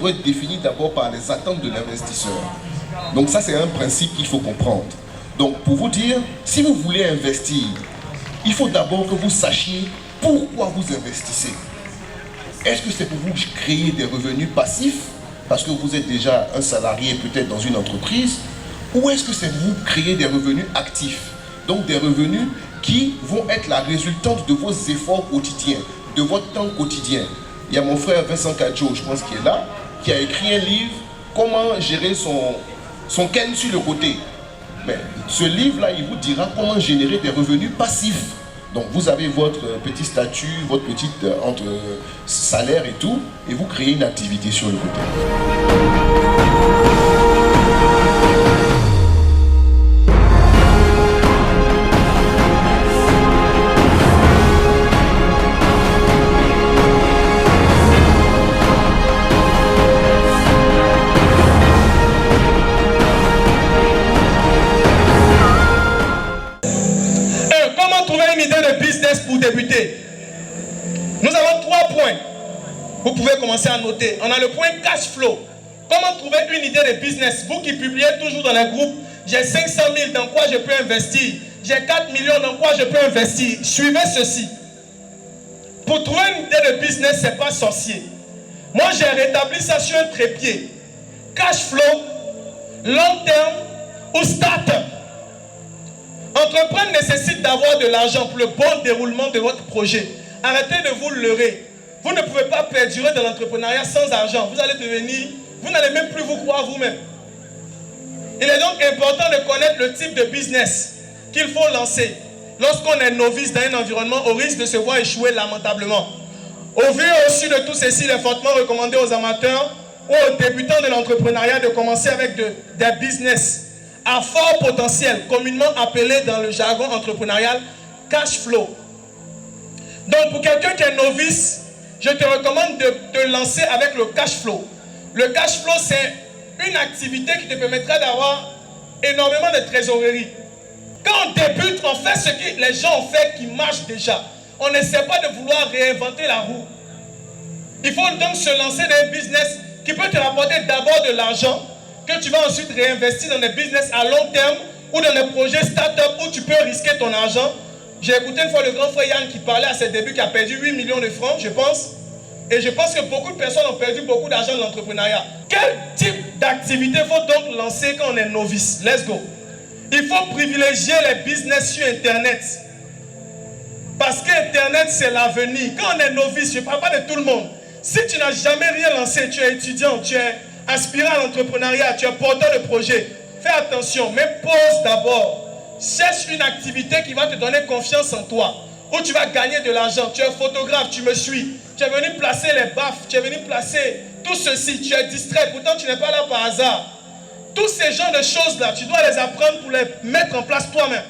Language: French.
doit être défini d'abord par les attentes de l'investisseur. Donc ça, c'est un principe qu'il faut comprendre. Donc pour vous dire, si vous voulez investir, il faut d'abord que vous sachiez pourquoi vous investissez. Est-ce que c'est pour vous créer des revenus passifs, parce que vous êtes déjà un salarié peut-être dans une entreprise, ou est-ce que c'est pour vous créer des revenus actifs, donc des revenus qui vont être la résultante de vos efforts quotidiens, de votre temps quotidien. Il y a mon frère Vincent Kadjo, je pense qu'il est là, qui a écrit un livre, comment gérer son ken sur le côté. Mais ce livre-là, il vous dira comment générer des revenus passifs. Donc vous avez votre petit statut, votre petit entre salaire et tout, et vous créez une activité sur le côté. Pour débuter, nous avons 3 points. Vous pouvez commencer à noter. On a le point cash flow. Comment trouver une idée de business? Vous qui publiez toujours dans les groupes, j'ai 500 000, dans quoi je peux investir? J'ai 4 millions, dans quoi je peux investir? Suivez ceci. Pour trouver une idée de business, ce n'est pas sorcier. Moi, j'ai rétabli ça sur un trépied. Cash flow, long terme ou start-up. Entreprendre nécessite d'avoir de l'argent pour le bon déroulement de votre projet. Arrêtez de vous leurrer. Vous ne pouvez pas perdurer dans l'entrepreneuriat sans argent. Vous allez devenir, vous n'allez même plus vous croire vous-même. Il est donc important de connaître le type de business qu'il faut lancer. Lorsqu'on est novice dans un environnement, au risque de se voir échouer lamentablement. Au vu et au su de tout ceci, il est fortement recommandé aux amateurs ou aux débutants de l'entrepreneuriat de commencer avec des business à fort potentiel, communément appelé dans le jargon entrepreneurial cash flow. Donc pour quelqu'un qui est novice, je te recommande de te lancer avec le cash flow. Le cash flow, c'est une activité qui te permettra d'avoir énormément de trésorerie. Quand on débute, on fait ce que les gens ont fait qui marche déjà. On n'essaie pas de vouloir réinventer la roue. Il faut donc se lancer dans un business qui peut te rapporter d'abord de l'argent, que tu vas ensuite réinvestir dans des business à long terme ou dans des projets start-up où tu peux risquer ton argent. J'ai écouté une fois le grand frère Yann qui parlait à ses débuts, qui a perdu 8 millions de francs, je pense. Et je pense que beaucoup de personnes ont perdu beaucoup d'argent dans l'entrepreneuriat. Quel type d'activité faut donc lancer quand on est novice? Let's go. Il faut privilégier les business sur Internet. Parce qu'Internet, c'est l'avenir. Quand on est novice, je ne parle pas de tout le monde. Si tu n'as jamais rien lancé, tu es étudiant, tu es aspirant à l'entrepreneuriat, tu es porteur de projet, fais attention, mais pose d'abord. Cherche une activité qui va te donner confiance en toi, où tu vas gagner de l'argent. Tu es photographe, tu me suis. Tu es venu placer les baffes, tu es venu placer tout ceci, tu es distrait, pourtant tu n'es pas là par hasard. Tous ces genres de choses-là, tu dois les apprendre pour les mettre en place toi-même.